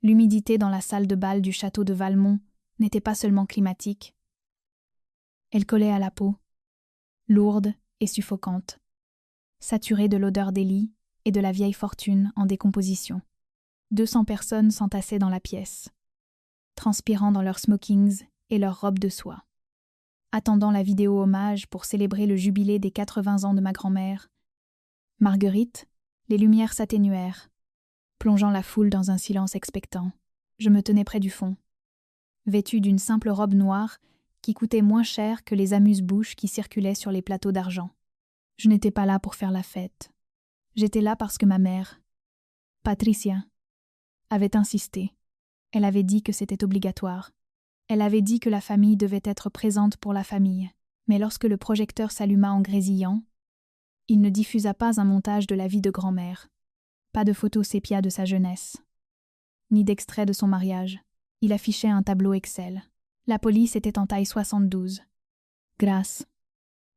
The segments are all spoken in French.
L'humidité dans la salle de bal du château de Valmont n'était pas seulement climatique. Elle collait à la peau, lourde et suffocante, saturée de l'odeur des lits et de la vieille fortune en décomposition. 200 personnes s'entassaient dans la pièce, transpirant dans leurs smokings et leurs robes de soie. Attendant la vidéo hommage pour célébrer le jubilé des 80 ans de ma grand-mère. Marguerite, les lumières s'atténuèrent, plongeant la foule dans un silence expectant. Je me tenais près du fond, vêtue d'une simple robe noire qui coûtait moins cher que les amuse-bouches qui circulaient sur les plateaux d'argent. Je n'étais pas là pour faire la fête. J'étais là parce que ma mère, Patricia, avait insisté. Elle avait dit que c'était obligatoire. Elle avait dit que la famille devait être présente pour la famille. Mais lorsque le projecteur s'alluma en grésillant, il ne diffusa pas un montage de la vie de grand-mère. Pas de photos sépia de sa jeunesse, ni d'extrait de son mariage. Il affichait un tableau Excel. La police était en taille 72. Grasse,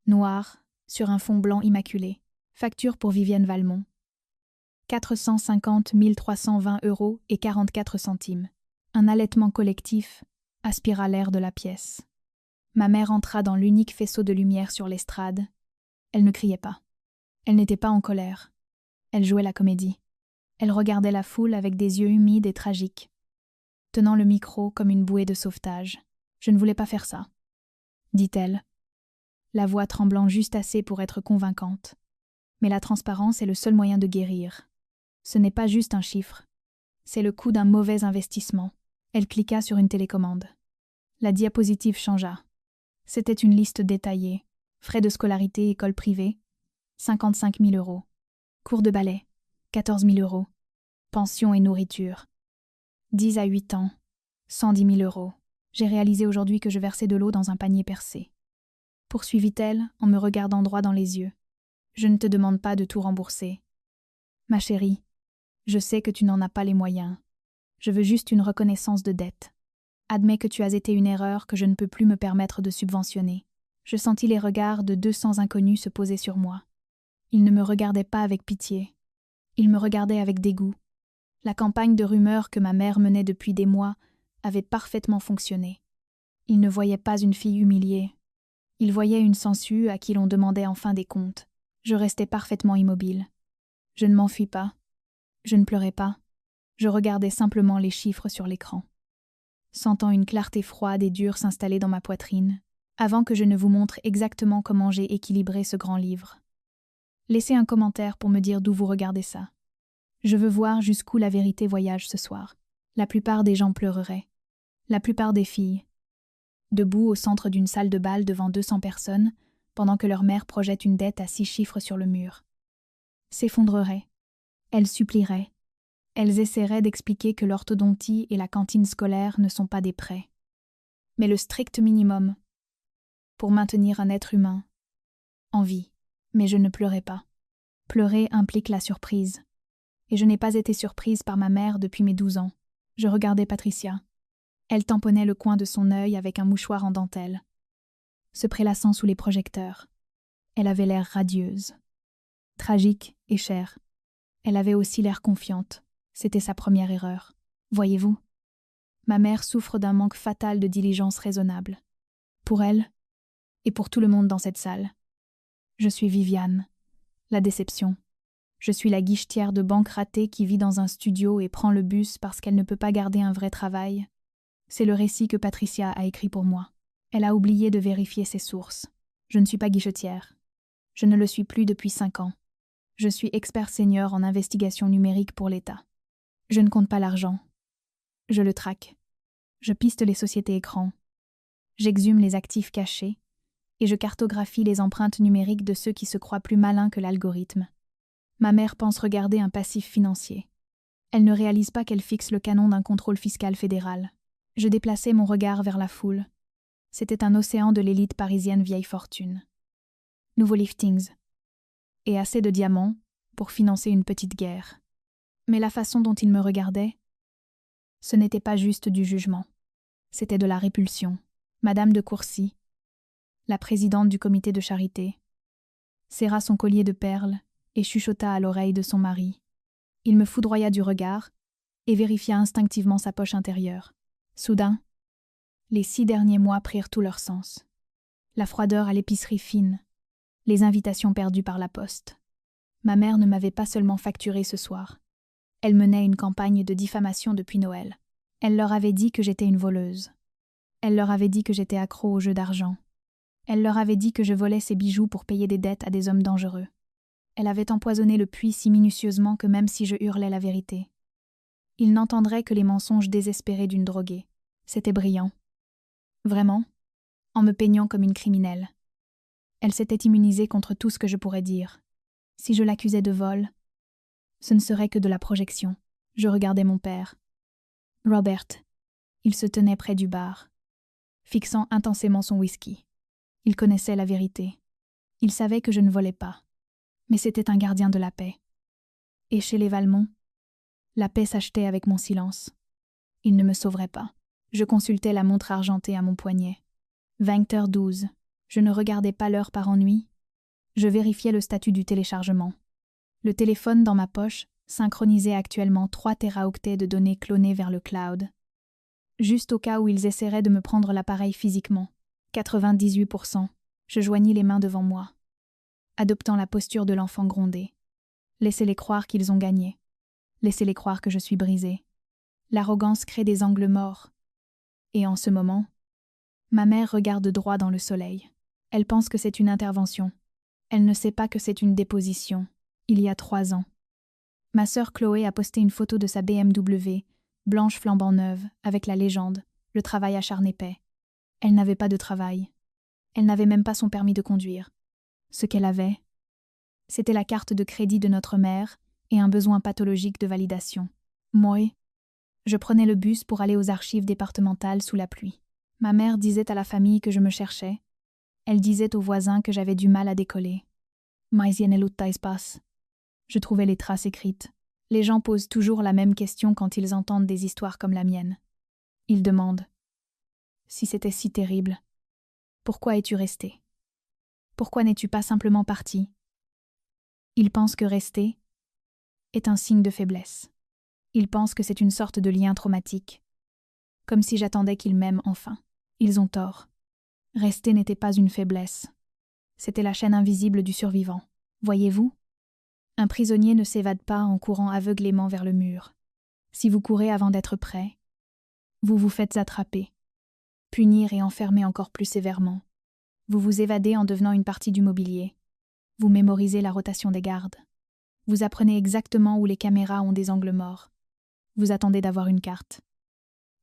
noire, sur un fond blanc immaculé. Facture pour Vivienne Valmont. 450 320 € et 44 centimes. Un halètement collectif aspira l'air de la pièce. Ma mère entra dans l'unique faisceau de lumière sur l'estrade. Elle ne criait pas. Elle n'était pas en colère. Elle jouait la comédie. Elle regardait la foule avec des yeux humides et tragiques, tenant le micro comme une bouée de sauvetage. « Je ne voulais pas faire ça », dit-elle, la voix tremblant juste assez pour être convaincante. Mais la transparence est le seul moyen de guérir. Ce n'est pas juste un chiffre. C'est le coût d'un mauvais investissement. Elle cliqua sur une télécommande. La diapositive changea. C'était une liste détaillée. Frais de scolarité, école privée, 55 000 €. Cours de ballet, 14 000 €. Pension et nourriture. 10 à 8 ans, 110 000 €. J'ai réalisé aujourd'hui que je versais de l'eau dans un panier percé. Poursuivit-elle en me regardant droit dans les yeux. Je ne te demande pas de tout rembourser. Ma chérie, je sais que tu n'en as pas les moyens. Je veux juste une reconnaissance de dette. Admets que tu as été une erreur que je ne peux plus me permettre de subventionner. Je sentis les regards de 200 inconnus se poser sur moi. Ils ne me regardaient pas avec pitié. Ils me regardaient avec dégoût. La campagne de rumeurs que ma mère menait depuis des mois avait parfaitement fonctionné. Ils ne voyaient pas une fille humiliée. Ils voyaient une sangsue à qui l'on demandait enfin des comptes. Je restais parfaitement immobile. Je ne m'enfuis pas. Je ne pleurais pas. Je regardais simplement les chiffres sur l'écran, sentant une clarté froide et dure s'installer dans ma poitrine, avant que je ne vous montre exactement comment j'ai équilibré ce grand livre. Laissez un commentaire pour me dire d'où vous regardez ça. Je veux voir jusqu'où la vérité voyage ce soir. La plupart des gens pleureraient. La plupart des filles, debout au centre d'une salle de bal devant 200 personnes, pendant que leur mère projette une dette à 6 chiffres sur le mur, s'effondreraient. Elles supplieraient. Elles essaieraient d'expliquer que l'orthodontie et la cantine scolaire ne sont pas des prêts, mais le strict minimum pour maintenir un être humain en vie. Mais je ne pleurais pas. Pleurer implique la surprise. Et je n'ai pas été surprise par ma mère depuis mes 12 ans. Je regardais Patricia. Elle tamponnait le coin de son œil avec un mouchoir en dentelle, se prélassant sous les projecteurs. Elle avait l'air radieuse, tragique et chère. Elle avait aussi l'air confiante. C'était sa première erreur. Voyez-vous, ma mère souffre d'un manque fatal de diligence raisonnable. Pour elle, et pour tout le monde dans cette salle. Je suis Viviane, la déception. Je suis la guichetière de banque ratée qui vit dans un studio et prend le bus parce qu'elle ne peut pas garder un vrai travail. C'est le récit que Patricia a écrit pour moi. Elle a oublié de vérifier ses sources. Je ne suis pas guichetière. Je ne le suis plus depuis 5 ans. Je suis expert senior en investigation numérique pour l'État. Je ne compte pas l'argent. Je le traque. Je piste les sociétés écrans. J'exhume les actifs cachés et je cartographie les empreintes numériques de ceux qui se croient plus malins que l'algorithme. Ma mère pense regarder un passif financier. Elle ne réalise pas qu'elle fixe le canon d'un contrôle fiscal fédéral. Je déplaçais mon regard vers la foule. C'était un océan de l'élite parisienne vieille fortune. Nouveaux liftings. Et assez de diamants pour financer une petite guerre. Mais la façon dont il me regardait, ce n'était pas juste du jugement. C'était de la répulsion. Madame de Courcy, la présidente du comité de charité, serra son collier de perles et chuchota à l'oreille de son mari. Il me foudroya du regard et vérifia instinctivement sa poche intérieure. Soudain, les 6 derniers mois prirent tout leur sens. La froideur à l'épicerie fine, les invitations perdues par la poste. Ma mère ne m'avait pas seulement facturé ce soir. Elle menait une campagne de diffamation depuis Noël. Elle leur avait dit que j'étais une voleuse. Elle leur avait dit que j'étais accro aux jeux d'argent. Elle leur avait dit que je volais ses bijoux pour payer des dettes à des hommes dangereux. Elle avait empoisonné le puits si minutieusement que même si je hurlais la vérité, ils n'entendraient que les mensonges désespérés d'une droguée. C'était brillant. Vraiment, en me peignant comme une criminelle. Elle s'était immunisée contre tout ce que je pourrais dire. Si je l'accusais de vol, ce ne serait que de la projection. Je regardais mon père. Robert, il se tenait près du bar, fixant intensément son whisky. Il connaissait la vérité. Il savait que je ne volais pas. Mais c'était un gardien de la paix. Et chez les Valmont, la paix s'achetait avec mon silence. Il ne me sauverait pas. Je consultais la montre argentée à mon poignet. 20h12. Je ne regardais pas l'heure par ennui. Je vérifiais le statut du téléchargement. Le téléphone dans ma poche synchronisait actuellement 3 téraoctets de données clonées vers le cloud. Juste au cas où ils essaieraient de me prendre l'appareil physiquement. 98%. Je joignis les mains devant moi, adoptant la posture de l'enfant grondé. Laissez-les croire qu'ils ont gagné. Laissez-les croire que je suis brisée. L'arrogance crée des angles morts. Et en ce moment, ma mère regarde droit dans le soleil. Elle pense que c'est une intervention. Elle ne sait pas que c'est une déposition, il y a 3 ans. Ma sœur Chloé a posté une photo de sa BMW, blanche flambant neuve, avec la légende « Le travail acharné paie ». Elle n'avait pas de travail. Elle n'avait même pas son permis de conduire. Ce qu'elle avait, c'était la carte de crédit de notre mère et un besoin pathologique de validation. Moi, je prenais le bus pour aller aux archives départementales sous la pluie. Ma mère disait à la famille que je me cherchais. Elle disait aux voisins que j'avais du mal à décoller. Mais passe. Je trouvais les traces écrites. Les gens posent toujours la même question quand ils entendent des histoires comme la mienne. Ils demandent « Si c'était si terrible, pourquoi es-tu resté? Pourquoi n'es-tu pas simplement parti ?» Ils pensent que rester est un signe de faiblesse. Ils pensent que c'est une sorte de lien traumatique, comme si j'attendais qu'ils m'aiment enfin. Ils ont tort. Rester n'était pas une faiblesse. C'était la chaîne invisible du survivant. Voyez-vous? Un prisonnier ne s'évade pas en courant aveuglément vers le mur. Si vous courez avant d'être prêt, vous vous faites attraper, punir et enfermer encore plus sévèrement. Vous vous évadez en devenant une partie du mobilier. Vous mémorisez la rotation des gardes. Vous apprenez exactement où les caméras ont des angles morts. Vous attendez d'avoir une carte,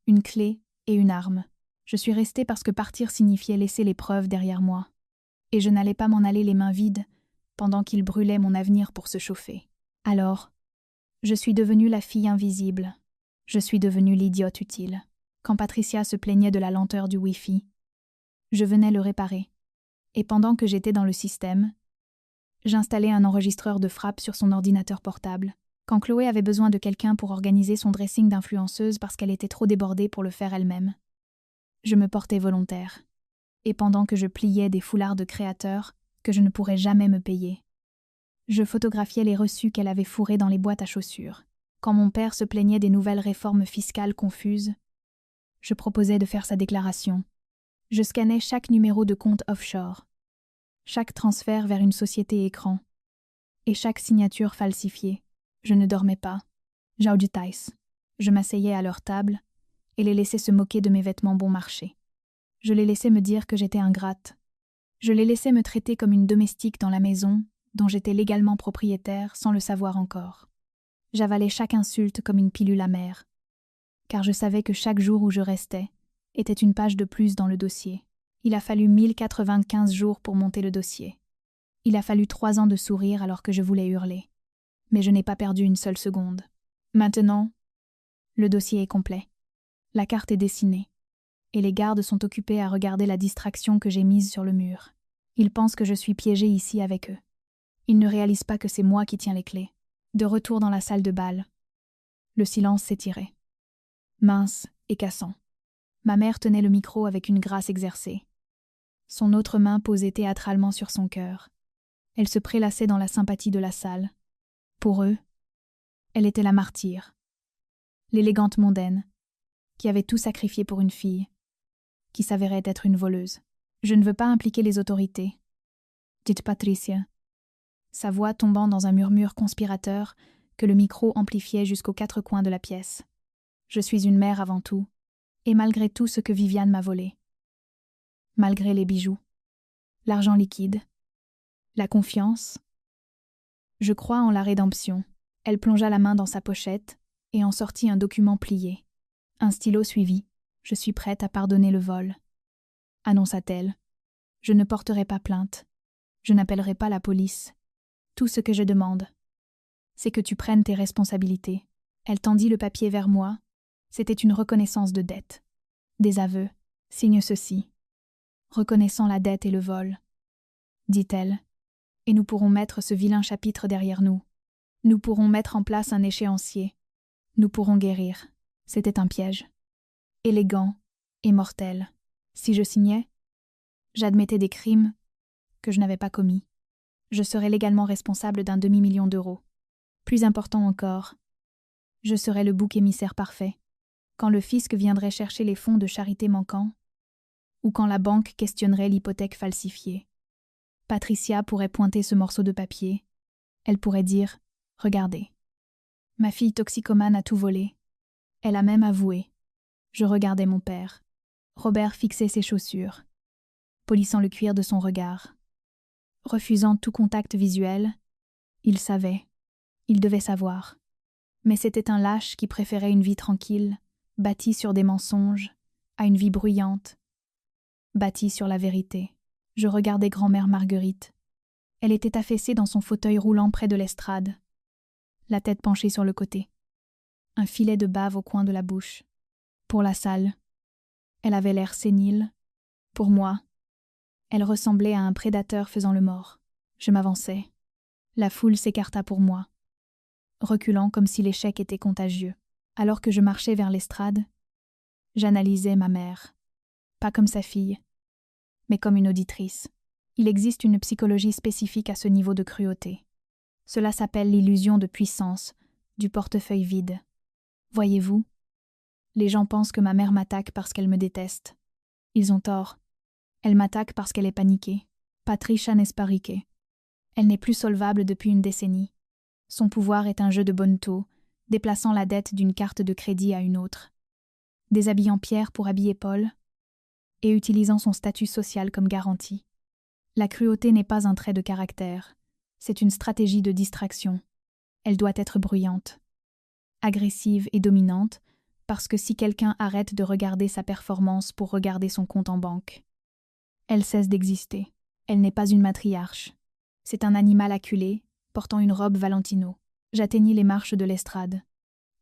une clé et une arme. Je suis restée parce que partir signifiait laisser les preuves derrière moi. Et je n'allais pas m'en aller les mains vides pendant qu'il brûlait mon avenir pour se chauffer. Alors, je suis devenue la fille invisible. Je suis devenue l'idiote utile. Quand Patricia se plaignait de la lenteur du Wi-Fi, je venais le réparer. Et pendant que j'étais dans le système, j'installais un enregistreur de frappe sur son ordinateur portable. Quand Chloé avait besoin de quelqu'un pour organiser son dressing d'influenceuse parce qu'elle était trop débordée pour le faire elle-même, je me portais volontaire. Et pendant que je pliais des foulards de créateurs que je ne pourrais jamais me payer, je photographiais les reçus qu'elle avait fourrés dans les boîtes à chaussures. Quand mon père se plaignait des nouvelles réformes fiscales confuses, je proposais de faire sa déclaration. Je scannais chaque numéro de compte offshore, chaque transfert vers une société écran, et chaque signature falsifiée. Je ne dormais pas. J'auditais. Je m'asseyais à leur table et les laissais se moquer de mes vêtements bon marché. Je les laissais me dire que j'étais ingrate. Je les laissais me traiter comme une domestique dans la maison dont j'étais légalement propriétaire sans le savoir encore. J'avalais chaque insulte comme une pilule amère, car je savais que chaque jour où je restais était une page de plus dans le dossier. Il a fallu 1095 jours pour monter le dossier. Il a fallu 3 ans de sourire alors que je voulais hurler. Mais je n'ai pas perdu une seule seconde. Maintenant, le dossier est complet. La carte est dessinée. Et les gardes sont occupés à regarder la distraction que j'ai mise sur le mur. Ils pensent que je suis piégée ici avec eux. Ils ne réalisent pas que c'est moi qui tiens les clés. De retour dans la salle de bal, le silence s'étirait, mince et cassant. Ma mère tenait le micro avec une grâce exercée. Son autre main posait théâtralement sur son cœur. Elle se prélassait dans la sympathie de la salle. Pour eux, elle était la martyre. l'élégante mondaine, qui avait tout sacrifié pour une fille, qui s'avérait être une voleuse. Je ne veux pas impliquer les autorités, dit Patricia, sa voix tombant dans un murmure conspirateur que le micro amplifiait jusqu'aux quatre coins de la pièce. Je suis une mère avant tout, et malgré tout ce que Viviane m'a volé. Malgré les bijoux, l'argent liquide, la confiance, je crois en la rédemption. Elle plongea la main dans sa pochette et en sortit un document plié. Un stylo suivit. Je suis prête à pardonner le vol, annonça-t-elle. Je ne porterai pas plainte. Je n'appellerai pas la police. Tout ce que je demande, c'est que tu prennes tes responsabilités. Elle tendit le papier vers moi. C'était une reconnaissance de dette. Des aveux. Signe ceci. Reconnaissant la dette et le vol, dit-elle, et nous pourrons mettre ce vilain chapitre derrière nous. Nous pourrons mettre en place un échéancier. Nous pourrons guérir. C'était un piège. Élégant et mortel. Si je signais, j'admettais des crimes que je n'avais pas commis. Je serais légalement responsable d'un demi-million d'euros. Plus important encore, je serais le bouc émissaire parfait. Quand le fisc viendrait chercher les fonds de charité manquants, ou quand la banque questionnerait l'hypothèque falsifiée, Patricia pourrait pointer ce morceau de papier. Elle pourrait dire « Regardez, ma fille toxicomane a tout volé. Elle a même avoué. » Je regardais mon père. Robert fixait ses chaussures, polissant le cuir de son regard. Refusant tout contact visuel, il savait, il devait savoir. Mais c'était un lâche qui préférait une vie tranquille, bâtie sur des mensonges, à une vie bruyante, bâtie sur la vérité. Je regardais grand-mère Marguerite. Elle était affaissée dans son fauteuil roulant près de l'estrade, la tête penchée sur le côté. Un filet de bave au coin de la bouche. Pour la salle, elle avait l'air sénile. Pour moi, elle ressemblait à un prédateur faisant le mort. Je m'avançai. La foule s'écarta pour moi, reculant comme si l'échec était contagieux. Alors que je marchais vers l'estrade, j'analysais ma mère. Pas comme sa fille, mais comme une auditrice. Il existe une psychologie spécifique à ce niveau de cruauté. Cela s'appelle l'illusion de puissance, du portefeuille vide. Voyez-vous, les gens pensent que ma mère m'attaque parce qu'elle me déteste. Ils ont tort. Elle m'attaque parce qu'elle est paniquée. Patricia Nesparique. Elle n'est plus solvable depuis une décennie. Son pouvoir est un jeu de bonne taux, déplaçant la dette d'une carte de crédit à une autre, déshabillant Pierre pour habiller Paul, et utilisant son statut social comme garantie. La cruauté n'est pas un trait de caractère, c'est une stratégie de distraction. Elle doit être bruyante, agressive et dominante, parce que si quelqu'un arrête de regarder sa performance pour regarder son compte en banque, elle cesse d'exister. Elle n'est pas une matriarche. C'est un animal acculé, portant une robe Valentino. J'atteignis les marches de l'estrade.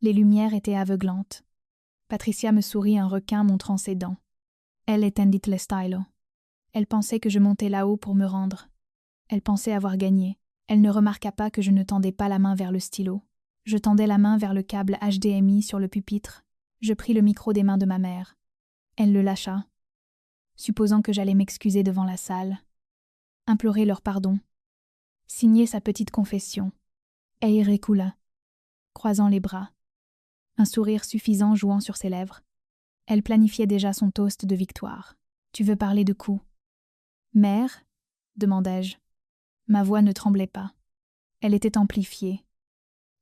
Les lumières étaient aveuglantes. Patricia me sourit un requin montrant ses dents. Elle étendit le stylo. Elle pensait que je montais là-haut pour me rendre. Elle pensait avoir gagné. Elle ne remarqua pas que je ne tendais pas la main vers le stylo. Je tendais la main vers le câble HDMI sur le pupitre. Je pris le micro des mains de ma mère. Elle le lâcha, supposant que j'allais m'excuser devant la salle, implorer leur pardon, signer sa petite confession. Et recula, croisant les bras, un sourire suffisant jouant sur ses lèvres. Elle planifiait déjà son toast de victoire. « Tu veux parler de coups ?»« Mère ?» demandai-je. Ma voix ne tremblait pas. Elle était amplifiée,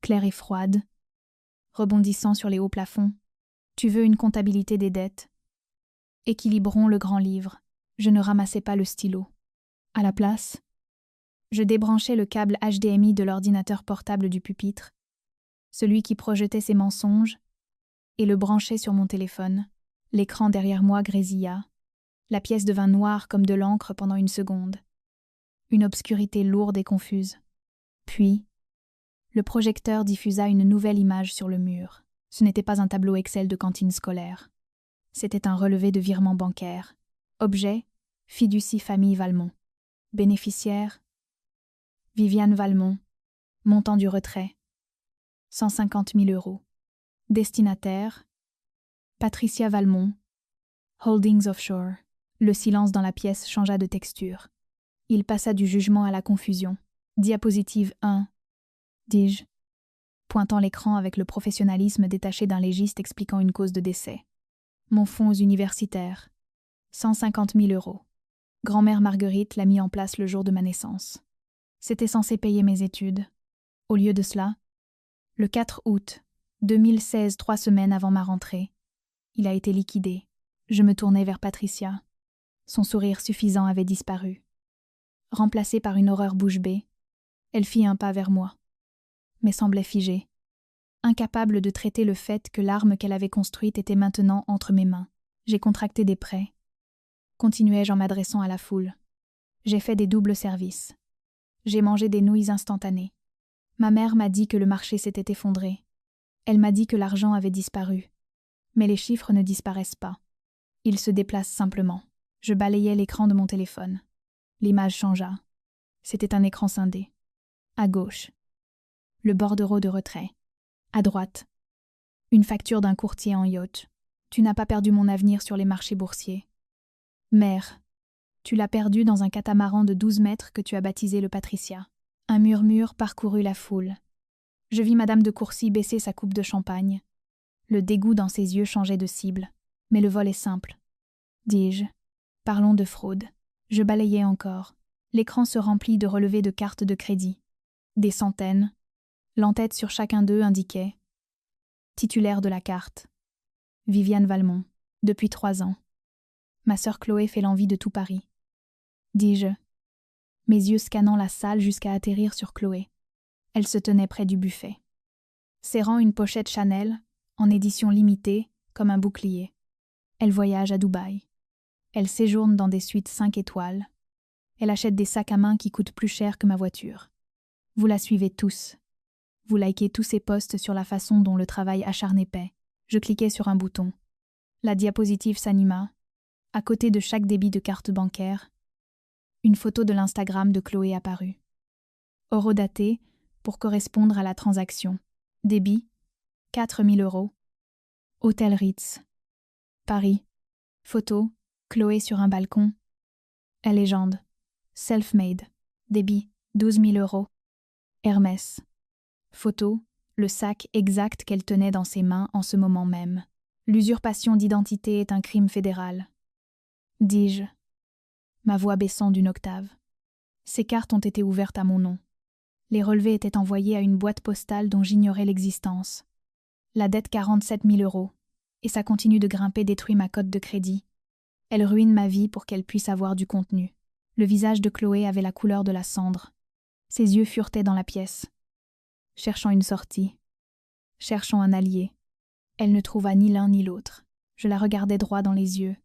claire et froide, rebondissant sur les hauts plafonds. « Tu veux une comptabilité des dettes ?» Équilibrons le grand livre. Je ne ramassais pas le stylo. À la place, je débranchai le câble HDMI de l'ordinateur portable du pupitre, celui qui projetait ses mensonges, et le branchai sur mon téléphone. L'écran derrière moi grésilla. La pièce devint noire comme de l'encre pendant une seconde. Une obscurité lourde et confuse. Puis, le projecteur diffusa une nouvelle image sur le mur. Ce n'était pas un tableau Excel de cantine scolaire. C'était un relevé de virement bancaire. Objet, fiducie famille Valmont. Bénéficiaire, Viviane Valmont. Montant du retrait, 150 000 €. Destinataire, Patricia Valmont. Holdings Offshore. Le silence dans la pièce changea de texture. Il passa du jugement à la confusion. Diapositive 1, dis-je. pointant l'écran avec le professionnalisme détaché d'un légiste expliquant une cause de décès. Mon fonds aux universitaires. 150 000 €. Grand-mère Marguerite l'a mis en place le jour de ma naissance. C'était censé payer mes études. Au lieu de cela, le 4 août 2016, 3 semaines avant ma rentrée, il a été liquidé. Je me tournai vers Patricia. Son sourire suffisant avait disparu. Remplacée par une horreur bouche bée, elle fit un pas vers moi, mais semblait figée, incapable de traiter le fait que l'arme qu'elle avait construite était maintenant entre mes mains. J'ai contracté des prêts. Continuai-je en m'adressant à la foule. J'ai fait des doubles services. J'ai mangé des nouilles instantanées. Ma mère m'a dit que le marché s'était effondré. Elle m'a dit que l'argent avait disparu. Mais les chiffres ne disparaissent pas. Ils se déplacent simplement. Je balayai l'écran de mon téléphone. L'image changea. C'était un écran scindé. À gauche, le bordereau de retrait. À droite, une facture d'un courtier en yacht. Tu n'as pas perdu mon avenir sur les marchés boursiers. Mère, tu l'as perdu dans un catamaran de 12 mètres que tu as baptisé le Patricia. Un murmure parcourut la foule. Je vis Madame de Courcy baisser sa coupe de champagne. Le dégoût dans ses yeux changeait de cible. Mais le vol est simple. Dis-je. Parlons de fraude. Je balayais encore. L'écran se remplit de relevés de cartes de crédit. Des centaines. L'entête sur chacun d'eux indiquait « Titulaire de la carte. Viviane Valmont, depuis 3 ans. Ma sœur Chloé fait l'envie de tout Paris. » Dis-je, mes yeux scannant la salle jusqu'à atterrir sur Chloé. Elle se tenait près du buffet, serrant une pochette Chanel, en édition limitée, comme un bouclier. Elle voyage à Dubaï. Elle séjourne dans des suites 5 étoiles. Elle achète des sacs à main qui coûtent plus cher que ma voiture. Vous la suivez tous. Vous likez tous ces posts sur la façon dont le travail acharné paie. Je cliquai sur un bouton. La diapositive s'anima. À côté de chaque débit de carte bancaire, une photo de l'Instagram de Chloé apparut. Horodatée pour correspondre à la transaction. Débit 4 000 €. Hôtel Ritz. Paris. Photo Chloé sur un balcon. La légende. Self-made. Débit 12 000 €. Hermès. Photo, le sac exact qu'elle tenait dans ses mains en ce moment même. L'usurpation d'identité est un crime fédéral. Dis-je, ma voix baissant d'une octave. Ces cartes ont été ouvertes à mon nom. Les relevés étaient envoyés à une boîte postale dont j'ignorais l'existence. La dette 47 000 €, et ça continue de grimper détruit ma cote de crédit. Elle ruine ma vie pour qu'elle puisse avoir du contenu. Le visage de Chloé avait la couleur de la cendre. Ses yeux furetaient dans la pièce. Cherchant une sortie, cherchant un allié. Elle ne trouva ni l'un ni l'autre. Je la regardais droit dans les yeux.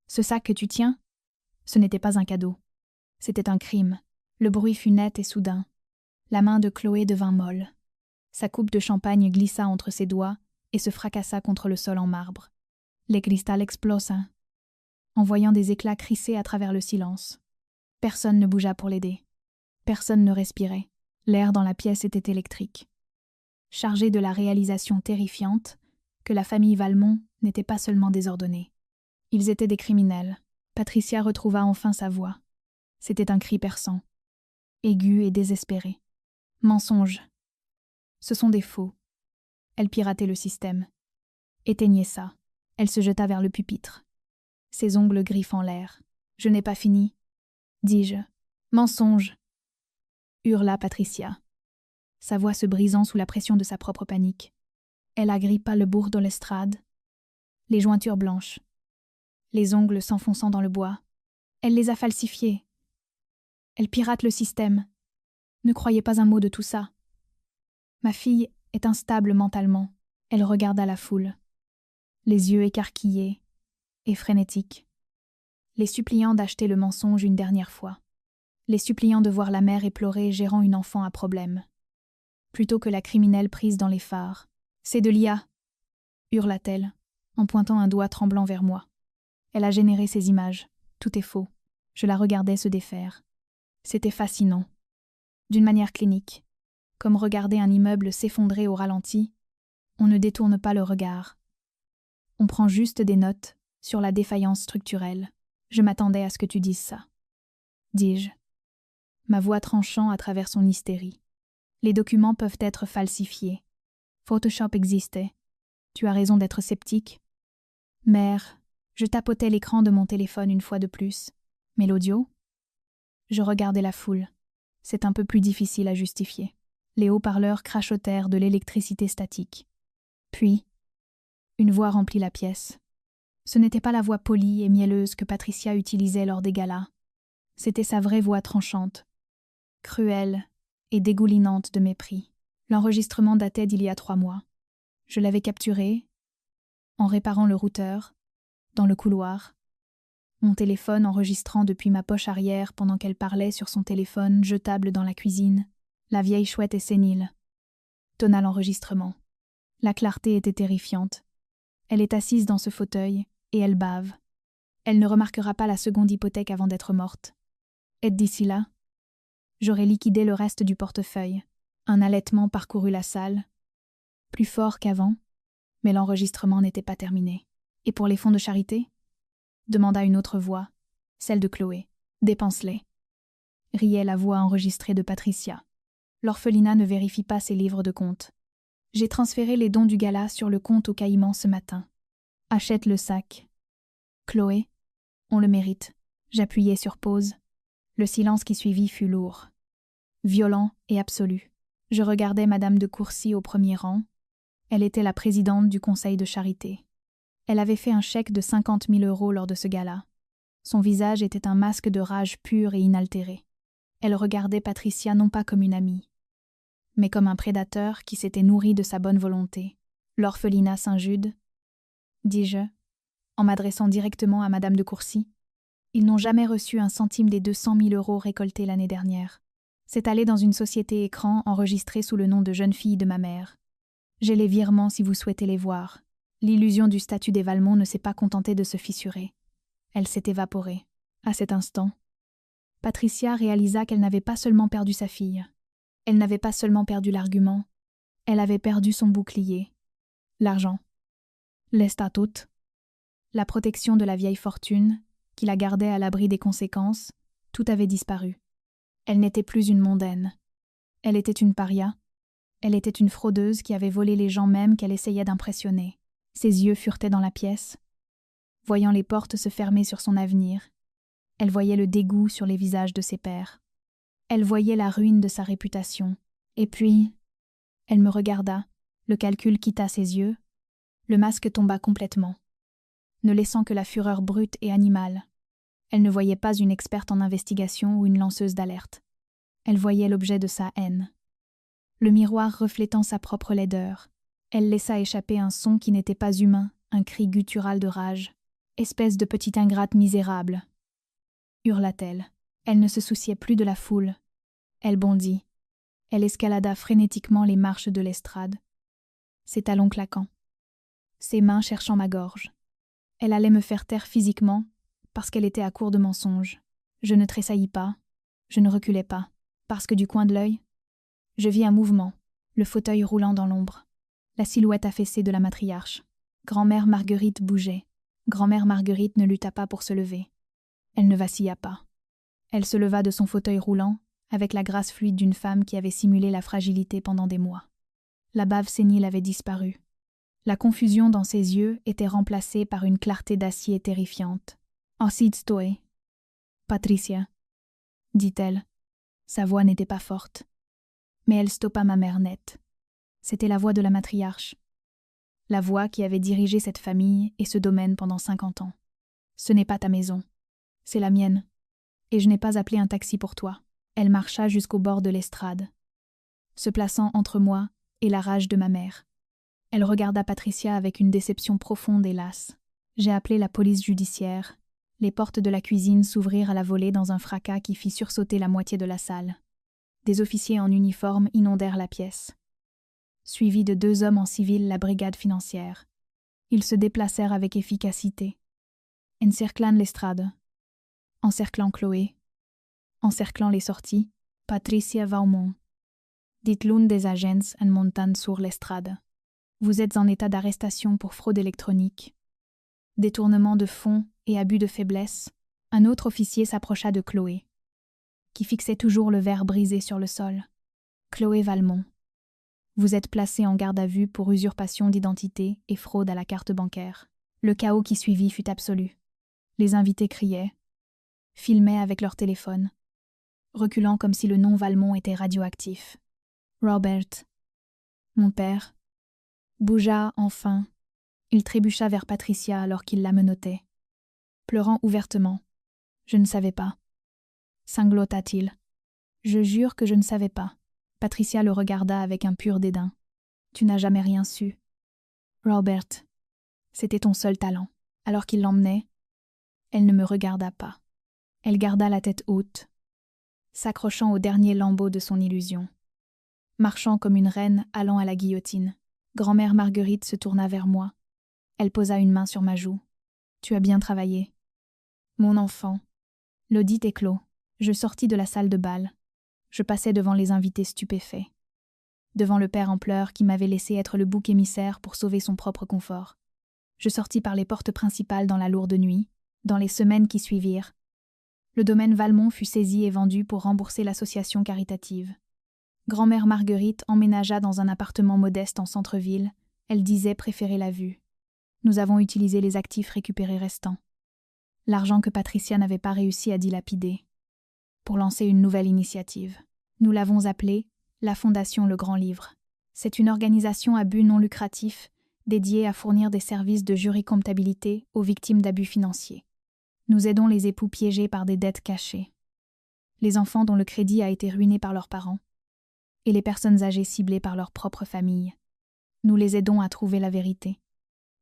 Ce sac que tu tiens, ce n'était pas un cadeau. C'était un crime. Le bruit fut net et soudain. La main de Chloé devint molle. Sa coupe de champagne glissa entre ses doigts et se fracassa contre le sol en marbre. Les cristal explosa, envoyant des éclats crissés à travers le silence. Personne ne bougea pour l'aider. Personne ne respirait. L'air dans la pièce était électrique. Chargé de la réalisation terrifiante que la famille Valmont n'était pas seulement désordonnée. Ils étaient des criminels. Patricia retrouva enfin sa voix. C'était un cri perçant, aigu et désespéré. Mensonge. Ce sont des faux. Elle piratait le système. Éteignez ça. Elle se jeta vers le pupitre. Ses ongles griffant l'air. Je n'ai pas fini, dis-je. Mensonge, hurla Patricia, sa voix se brisant sous la pression de sa propre panique. Elle agrippa le bourre de l'estrade, les jointures blanches, les ongles s'enfonçant dans le bois. Elle les a falsifiés. Elle pirate le système. Ne croyez pas un mot de tout ça. Ma fille est instable mentalement. Elle regarda la foule, les yeux écarquillés et frénétiques, les suppliant d'acheter le mensonge une dernière fois, les suppliant de voir la mère éplorée gérant une enfant à problème, plutôt que la criminelle prise dans les phares. « C'est de l'IA !» hurla-t-elle, en pointant un doigt tremblant vers moi. Elle a généré ces images. Tout est faux. Je la regardais se défaire. C'était fascinant. D'une manière clinique, comme regarder un immeuble s'effondrer au ralenti, on ne détourne pas le regard. On prend juste des notes sur la défaillance structurelle. Je m'attendais à ce que tu dises ça, dis-je, ma voix tranchant à travers son hystérie. Les documents peuvent être falsifiés. Photoshop existait. Tu as raison d'être sceptique. Mère, je tapotais l'écran de mon téléphone une fois de plus. Mais l'audio? Je regardais la foule. C'est un peu plus difficile à justifier. Les haut-parleurs crachotèrent de l'électricité statique. Puis, une voix remplit la pièce. Ce n'était pas la voix polie et mielleuse que Patricia utilisait lors des galas. C'était sa vraie voix tranchante, cruelle et dégoulinante de mépris. L'enregistrement datait d'il y a 3 mois. Je l'avais capturé, en réparant le routeur, dans le couloir, mon téléphone enregistrant depuis ma poche arrière pendant qu'elle parlait sur son téléphone jetable dans la cuisine. La vieille chouette est sénile. Tonna l'enregistrement. La clarté était terrifiante. Elle est assise dans ce fauteuil, et elle bave. Elle ne remarquera pas la seconde hypothèque avant d'être morte. Et d'ici là, j'aurais liquidé le reste du portefeuille. Un halètement parcourut la salle, plus fort qu'avant, mais l'enregistrement n'était pas terminé. Et pour les fonds de charité? Demanda une autre voix, celle de Chloé. Dépense-les. Riait la voix enregistrée de Patricia. L'orphelinat ne vérifie pas ses livres de compte. J'ai transféré les dons du gala sur le compte au Caïman ce matin. Achète le sac. Chloé, on le mérite. J'appuyai sur pause. Le silence qui suivit fut lourd, violent et absolu. Je regardais Madame de Courcy au premier rang. Elle était la présidente du conseil de charité. Elle avait fait un chèque de 50 000 € lors de ce gala. Son visage était un masque de rage pure et inaltéré. Elle regardait Patricia non pas comme une amie, mais comme un prédateur qui s'était nourri de sa bonne volonté. L'orphelinat Saint-Jude, dis-je, en m'adressant directement à Madame de Courcy. Ils n'ont jamais reçu un centime des 200 000 € récoltés l'année dernière. C'est allé dans une société écran enregistrée sous le nom de jeune fille de ma mère. J'ai les virements si vous souhaitez les voir. L'illusion du statut des Valmont ne s'est pas contentée de se fissurer. Elle s'est évaporée. À cet instant, Patricia réalisa qu'elle n'avait pas seulement perdu sa fille. Elle n'avait pas seulement perdu l'argument. Elle avait perdu son bouclier. L'argent. L'estatut. La protection de la vieille fortune, qui la gardait à l'abri des conséquences, tout avait disparu. Elle n'était plus une mondaine. Elle était une paria. Elle était une fraudeuse qui avait volé les gens même qu'elle essayait d'impressionner. Ses yeux furetaient dans la pièce. Voyant les portes se fermer sur son avenir, elle voyait le dégoût sur les visages de ses pairs. Elle voyait la ruine de sa réputation. Et puis, elle me regarda, le calcul quitta ses yeux, le masque tomba complètement, ne laissant que la fureur brute et animale. Elle ne voyait pas une experte en investigation ou une lanceuse d'alerte. Elle voyait l'objet de sa haine. Le miroir reflétant sa propre laideur, elle laissa échapper un son qui n'était pas humain, un cri guttural de rage. « Espèce de petite ingrate misérable !» hurla-t-elle. Elle ne se souciait plus de la foule. Elle bondit. Elle escalada frénétiquement les marches de l'estrade, ses talons claquant, ses mains cherchant ma gorge. Elle allait me faire taire physiquement, parce qu'elle était à court de mensonges. Je ne tressaillis pas, je ne reculai pas, parce que du coin de l'œil, je vis un mouvement, le fauteuil roulant dans l'ombre, la silhouette affaissée de la matriarche. Grand-mère Marguerite bougeait. Grand-mère Marguerite ne lutta pas pour se lever. Elle ne vacilla pas. Elle se leva de son fauteuil roulant, avec la grâce fluide d'une femme qui avait simulé la fragilité pendant des mois. La bave sénile avait disparu. La confusion dans ses yeux était remplacée par une clarté d'acier terrifiante. « Aussitôt, Patricia, » dit-elle. Sa voix n'était pas forte. Mais elle stoppa ma mère net. C'était la voix de la matriarche. La voix qui avait dirigé cette famille et ce domaine pendant 50 ans. « Ce n'est pas ta maison. C'est la mienne. Et je n'ai pas appelé un taxi pour toi. » Elle marcha jusqu'au bord de l'estrade, se plaçant entre moi et la rage de ma mère. Elle regarda Patricia avec une déception profonde et lasse. J'ai appelé la police judiciaire. Les portes de la cuisine s'ouvrirent à la volée dans un fracas qui fit sursauter la moitié de la salle. Des officiers en uniforme inondèrent la pièce. Suivis de 2 hommes en civil, la brigade financière. Ils se déplacèrent avec efficacité. Encerclant l'estrade. Encerclant Chloé. Encerclant les sorties, Patricia Valmont. Dit l'une des agents en montant sur l'estrade. Vous êtes en état d'arrestation pour fraude électronique. Détournement de fonds et abus de faiblesse. Un autre officier s'approcha de Chloé, qui fixait toujours le verre brisé sur le sol. Chloé Valmont. Vous êtes placé en garde à vue pour usurpation d'identité et fraude à la carte bancaire. Le chaos qui suivit fut absolu. Les invités criaient, filmaient avec leur téléphone, reculant comme si le nom Valmont était radioactif. Robert, mon père, bougea enfin. Il trébucha vers Patricia alors qu'il la menottait, pleurant ouvertement. « Je ne savais pas. » sanglota-t-il. « Je jure que je ne savais pas. » Patricia le regarda avec un pur dédain. « Tu n'as jamais rien su. » « Robert, c'était ton seul talent. » Alors qu'il l'emmenait, elle ne me regarda pas. Elle garda la tête haute, s'accrochant au dernier lambeau de son illusion. Marchant comme une reine allant à la guillotine, grand-mère Marguerite se tourna vers moi. Elle posa une main sur ma joue. « Tu as bien travaillé. » Mon enfant. L'audit est clos. Je sortis de la salle de bal. Je passais devant les invités stupéfaits. Devant le père en pleurs qui m'avait laissé être le bouc émissaire pour sauver son propre confort. Je sortis par les portes principales dans la lourde nuit, dans les semaines qui suivirent. Le domaine Valmont fut saisi et vendu pour rembourser l'association caritative. Grand-mère Marguerite emménagea dans un appartement modeste en centre-ville. Elle disait préférer la vue. Nous avons utilisé les actifs récupérés restants. L'argent que Patricia n'avait pas réussi à dilapider. Pour lancer une nouvelle initiative. Nous l'avons appelée la Fondation Le Grand Livre. C'est une organisation à but non lucratif dédiée à fournir des services de jury-comptabilité aux victimes d'abus financiers. Nous aidons les époux piégés par des dettes cachées, les enfants dont le crédit a été ruiné par leurs parents, et les personnes âgées ciblées par leur propre famille. Nous les aidons à trouver la vérité.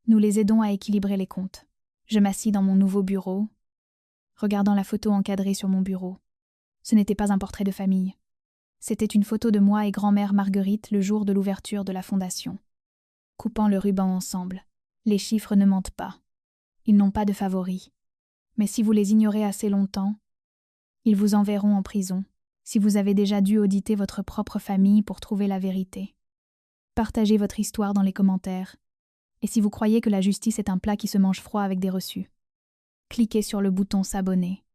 Nous les aidons à équilibrer les comptes. Je m'assis dans mon nouveau bureau, regardant la photo encadrée sur mon bureau. Ce n'était pas un portrait de famille. C'était une photo de moi et grand-mère Marguerite le jour de l'ouverture de la fondation. Coupant le ruban ensemble. Les chiffres ne mentent pas. Ils n'ont pas de favoris. Mais si vous les ignorez assez longtemps, ils vous enverront en prison, si vous avez déjà dû auditer votre propre famille pour trouver la vérité. Partagez votre histoire dans les commentaires. Et si vous croyez que la justice est un plat qui se mange froid avec des reçus, cliquez sur le bouton s'abonner.